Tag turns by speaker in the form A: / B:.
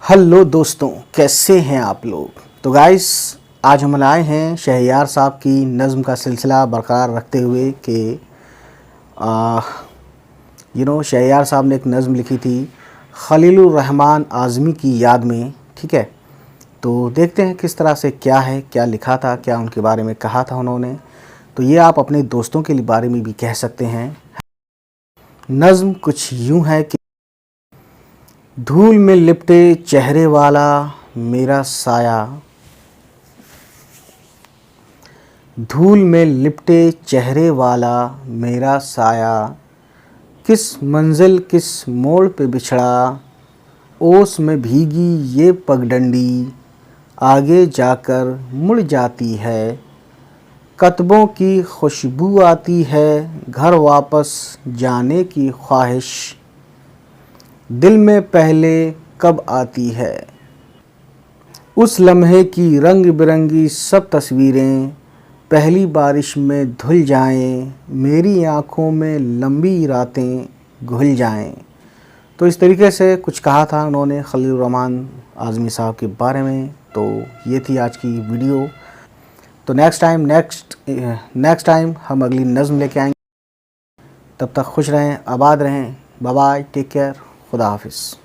A: Hello दोस्तों, कैसे हैं आप लोग। तो गाइस, आज हम लाए हैं शहरयार साहब की नज़्म का सिलसिला बरकरार रखते हुए कि शहरयार साहब ने एक नज़्म लिखी थी खलीलुर रहमान आज़मी की याद में। ठीक है, तो देखते हैं किस तरह से क्या है, क्या लिखा था, क्या उनके बारे में कहा था उन्होंने। तो ये आप अपने दोस्तों के बारे में भी कह सकते हैं। नज़्म कुछ यूँ है कि धूल में लिपटे चेहरे वाला मेरा साया, धूल में लिपटे चेहरे वाला मेरा साया, किस मंजिल किस मोड़ पे बिछड़ा, ओस में भीगी ये पगडंडी आगे जाकर मुड़ जाती है, कतबों की खुशबू आती है घर वापस जाने की ख्वाहिश, दिल में पहले कब आती है, उस लम्हे की रंग बिरंगी सब तस्वीरें पहली बारिश में धुल जाएं, मेरी आँखों में लंबी रातें घुल जाएं। तो इस तरीके से कुछ कहा था उन्होंने खलीलुर रहमान आज़मी साहब के बारे में। तो ये थी आज की वीडियो। तो नेक्स्ट टाइम हम अगली नज़्म लेके आएंगे। तब तक खुश रहें, आबाद रहें। बाय बाय, टेक केयर, खुदा हाफिज़।